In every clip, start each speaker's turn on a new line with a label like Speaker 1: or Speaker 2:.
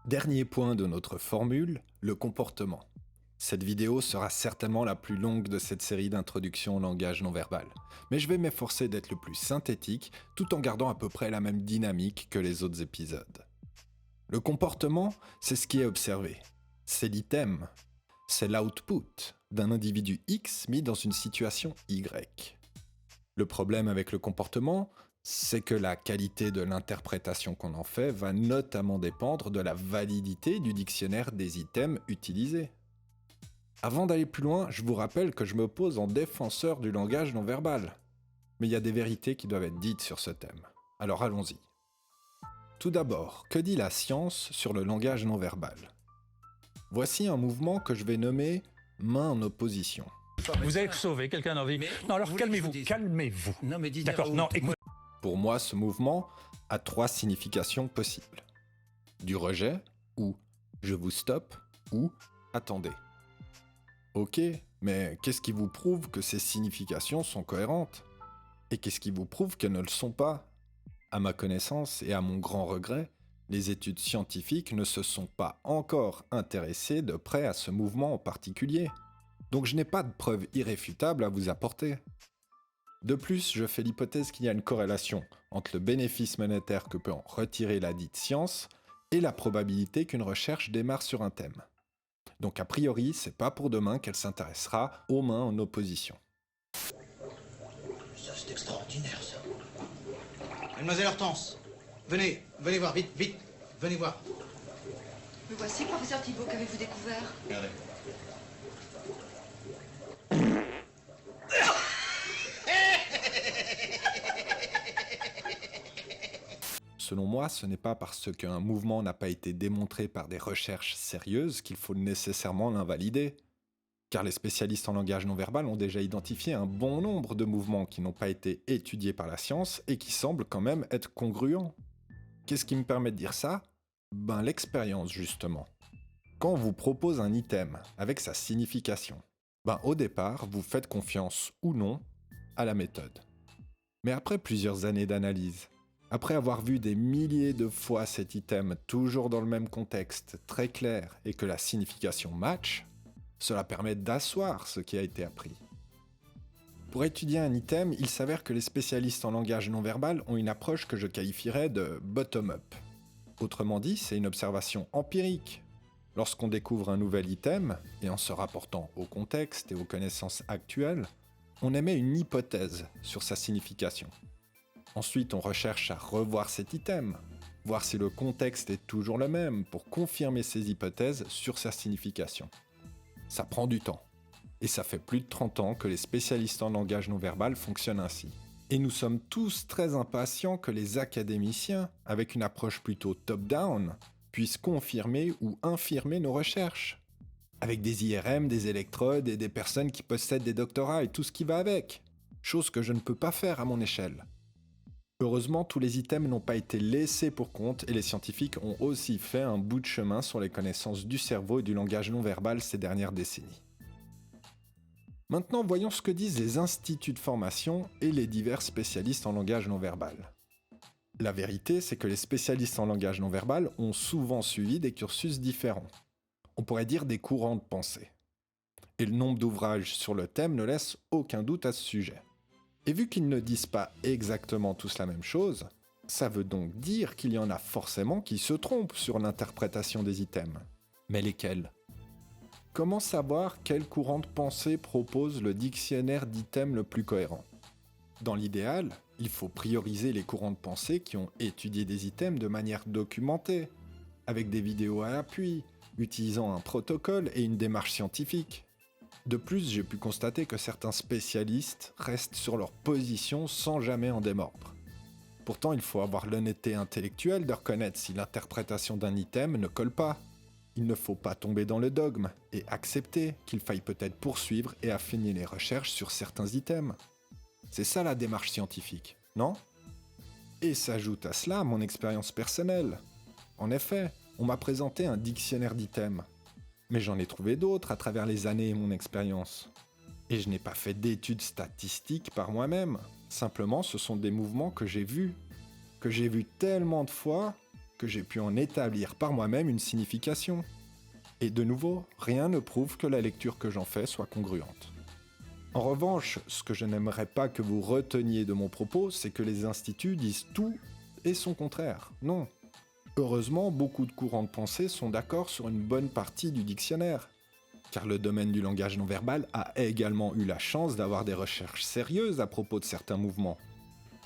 Speaker 1: Dernier point de notre formule, le comportement. Cette vidéo sera certainement la plus longue de cette série d'introductions au langage non verbal, mais je vais m'efforcer d'être le plus synthétique tout en gardant à peu près la même dynamique que les autres épisodes. Le comportement, c'est ce qui est observé. C'est l'item. C'est l'output d'un individu X mis dans une situation Y. Le problème avec le comportement, c'est que la qualité de l'interprétation qu'on en fait va notamment dépendre de la validité du dictionnaire des items utilisés. Avant d'aller plus loin, je vous rappelle que je me pose en défenseur du langage non verbal. Mais il y a des vérités qui doivent être dites sur ce thème. Alors allons-y. Tout d'abord, que dit la science sur le langage non verbal ? Voici un mouvement que je vais nommer main en opposition.
Speaker 2: Vous avez sauvé quelqu'un en vie. Non, alors calmez-vous, calmez-vous.
Speaker 3: Non, mais dites
Speaker 2: D'accord, non, écoute.
Speaker 1: Pour moi, ce mouvement a 3 significations possibles. Du rejet, ou je vous stoppe, ou attendez. Ok, mais qu'est-ce qui vous prouve que ces significations sont cohérentes ? Et qu'est-ce qui vous prouve qu'elles ne le sont pas ? À ma connaissance et à mon grand regret, les études scientifiques ne se sont pas encore intéressées de près à ce mouvement en particulier. Donc je n'ai pas de preuves irréfutables à vous apporter. De plus, je fais l'hypothèse qu'il y a une corrélation entre le bénéfice monétaire que peut en retirer la dite science et la probabilité qu'une recherche démarre sur un thème. Donc a priori, c'est pas pour demain qu'elle s'intéressera aux mains en opposition.
Speaker 3: Ça, c'est extraordinaire, ça. Mademoiselle Hortense, venez voir, vite, venez voir.
Speaker 4: Me voici, professeur Thibault, qu'avez-vous découvert?
Speaker 3: Regardez.
Speaker 1: Selon moi, ce n'est pas parce qu'un mouvement n'a pas été démontré par des recherches sérieuses qu'il faut nécessairement l'invalider. Car les spécialistes en langage non verbal ont déjà identifié un bon nombre de mouvements qui n'ont pas été étudiés par la science et qui semblent quand même être congruents. Qu'est-ce qui me permet de dire ça ? L'expérience justement. Quand on vous propose un item avec sa signification, au départ, vous faites confiance ou non à la méthode. Mais après plusieurs années d'analyse, après avoir vu des milliers de fois cet item toujours dans le même contexte, très clair, et que la signification match, cela permet d'asseoir ce qui a été appris. Pour étudier un item, il s'avère que les spécialistes en langage non verbal ont une approche que je qualifierais de bottom-up. Autrement dit, c'est une observation empirique. Lorsqu'on découvre un nouvel item, et en se rapportant au contexte et aux connaissances actuelles, on émet une hypothèse sur sa signification. Ensuite, on recherche à revoir cet item, voir si le contexte est toujours le même pour confirmer ces hypothèses sur sa signification. Ça prend du temps. Et ça fait plus de 30 ans que les spécialistes en langage non verbal fonctionnent ainsi. Et nous sommes tous très impatients que les académiciens, avec une approche plutôt top-down, puissent confirmer ou infirmer nos recherches. Avec des IRM, des électrodes et des personnes qui possèdent des doctorats et tout ce qui va avec. Chose que je ne peux pas faire à mon échelle. Heureusement, tous les items n'ont pas été laissés pour compte et les scientifiques ont aussi fait un bout de chemin sur les connaissances du cerveau et du langage non verbal ces dernières décennies. Maintenant, voyons ce que disent les instituts de formation et les divers spécialistes en langage non verbal. La vérité, c'est que les spécialistes en langage non verbal ont souvent suivi des cursus différents. On pourrait dire des courants de pensée. Et le nombre d'ouvrages sur le thème ne laisse aucun doute à ce sujet. Et vu qu'ils ne disent pas exactement tous la même chose, ça veut donc dire qu'il y en a forcément qui se trompent sur l'interprétation des items. Mais lesquels ? Comment savoir quel courant de pensée propose le dictionnaire d'items le plus cohérent ? Dans l'idéal, il faut prioriser les courants de pensée qui ont étudié des items de manière documentée, avec des vidéos à appui, utilisant un protocole et une démarche scientifique. De plus, j'ai pu constater que certains spécialistes restent sur leur position sans jamais en démordre. Pourtant, il faut avoir l'honnêteté intellectuelle de reconnaître si l'interprétation d'un item ne colle pas. Il ne faut pas tomber dans le dogme et accepter qu'il faille peut-être poursuivre et affiner les recherches sur certains items. C'est ça la démarche scientifique, non ? Et s'ajoute à cela mon expérience personnelle. En effet, on m'a présenté un dictionnaire d'items. Mais j'en ai trouvé d'autres à travers les années et mon expérience. Et je n'ai pas fait d'études statistiques par moi-même. Simplement, ce sont des mouvements que j'ai vus tellement de fois que j'ai pu en établir par moi-même une signification. Et de nouveau, rien ne prouve que la lecture que j'en fais soit congruente. En revanche, ce que je n'aimerais pas que vous reteniez de mon propos, c'est que les instituts disent tout et son contraire. Non. Heureusement, beaucoup de courants de pensée sont d'accord sur une bonne partie du dictionnaire, car le domaine du langage non verbal a également eu la chance d'avoir des recherches sérieuses à propos de certains mouvements.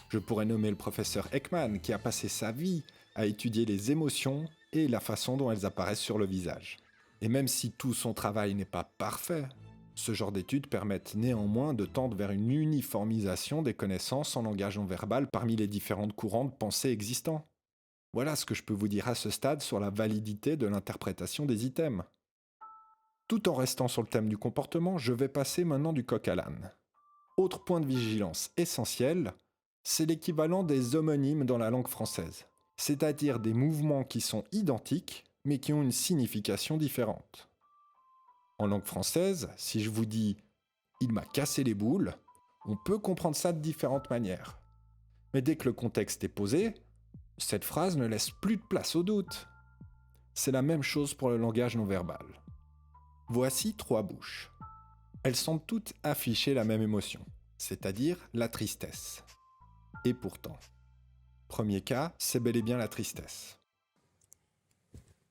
Speaker 1: Je pourrais nommer le professeur Ekman, qui a passé sa vie à étudier les émotions et la façon dont elles apparaissent sur le visage. Et même si tout son travail n'est pas parfait, ce genre d'études permettent néanmoins de tendre vers une uniformisation des connaissances en langage non verbal parmi les différents courants de pensée existants. Voilà ce que je peux vous dire à ce stade sur la validité de l'interprétation des items. Tout en restant sur le thème du comportement, je vais passer maintenant du coq à l'âne. Autre point de vigilance essentiel, c'est l'équivalent des homonymes dans la langue française, c'est-à-dire des mouvements qui sont identiques, mais qui ont une signification différente. En langue française, si je vous dis « il m'a cassé les boules », on peut comprendre ça de différentes manières. Mais dès que le contexte est posé, cette phrase ne laisse plus de place au doute. C'est la même chose pour le langage non verbal. Voici 3 bouches. Elles semblent toutes afficher la même émotion, c'est-à-dire la tristesse. Et pourtant, premier cas, c'est bel et bien la tristesse.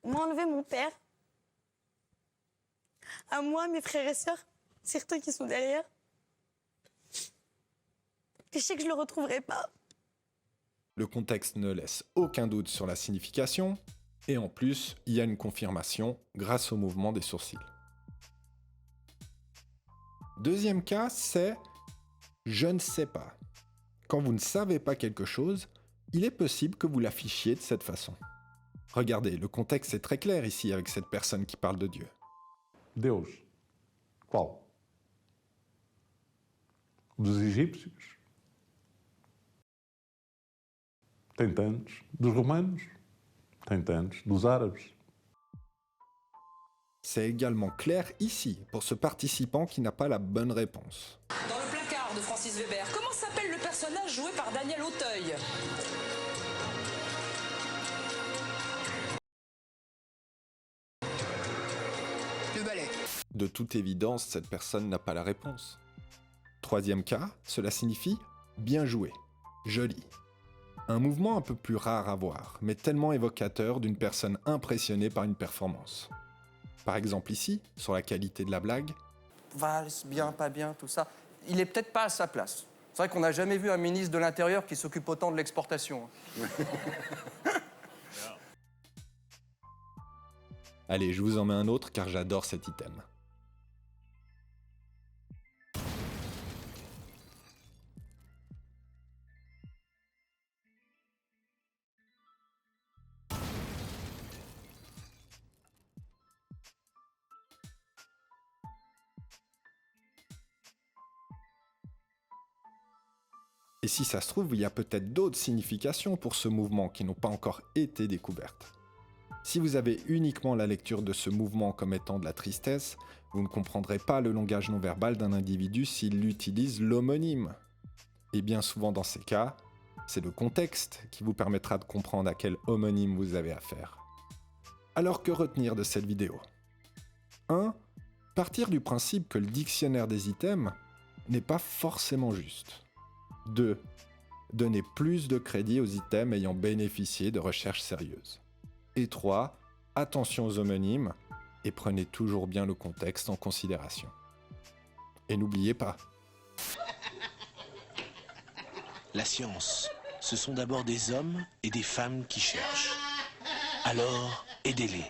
Speaker 5: On m'a enlevé mon père. À moi, mes frères et sœurs, certains qui sont derrière. Et je sais que je le retrouverai pas.
Speaker 1: Le contexte ne laisse aucun doute sur la signification, et en plus, il y a une confirmation grâce au mouvement des sourcils. Deuxième cas, c'est « je ne sais pas ». Quand vous ne savez pas quelque chose, il est possible que vous l'affichiez de cette façon. Regardez, le contexte est très clair ici avec cette personne qui parle de Dieu.
Speaker 6: Deus. Qual? Dos egípcios? Tem tantos. Dos romanos? Tem tantos. Dos árabes?
Speaker 1: C'est également clair ici pour ce participant qui n'a pas la bonne réponse.
Speaker 7: Dans le placard de Francis Weber, comment s'appelle le personnage joué par Daniel Auteuil?
Speaker 3: Le balai.
Speaker 1: De toute évidence, cette personne n'a pas la réponse. Troisième cas, cela signifie « bien joué »,« joli ». Un mouvement un peu plus rare à voir, mais tellement évocateur d'une personne impressionnée par une performance. Par exemple ici, sur la qualité de la blague.
Speaker 8: Valse, bien, pas bien, tout ça. Il est peut-être pas à sa place. C'est vrai qu'on n'a jamais vu un ministre de l'Intérieur qui s'occupe autant de l'exportation.
Speaker 1: Allez, je vous en mets un autre car j'adore cet item. Et si ça se trouve, il y a peut-être d'autres significations pour ce mouvement qui n'ont pas encore été découvertes. Si vous avez uniquement la lecture de ce mouvement comme étant de la tristesse, vous ne comprendrez pas le langage non verbal d'un individu s'il utilise l'homonyme. Et bien souvent dans ces cas, c'est le contexte qui vous permettra de comprendre à quel homonyme vous avez affaire. Alors que retenir de cette vidéo ? 1. Partir du principe que le dictionnaire des items n'est pas forcément juste. 2. Donner plus de crédit aux items ayant bénéficié de recherches sérieuses. Et 3. Attention aux homonymes et prenez toujours bien le contexte en considération. Et n'oubliez pas.
Speaker 9: La science, ce sont d'abord des hommes et des femmes qui cherchent. Alors, aidez-les.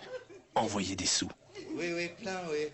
Speaker 9: Envoyez des sous.
Speaker 3: Oui, plein, oui.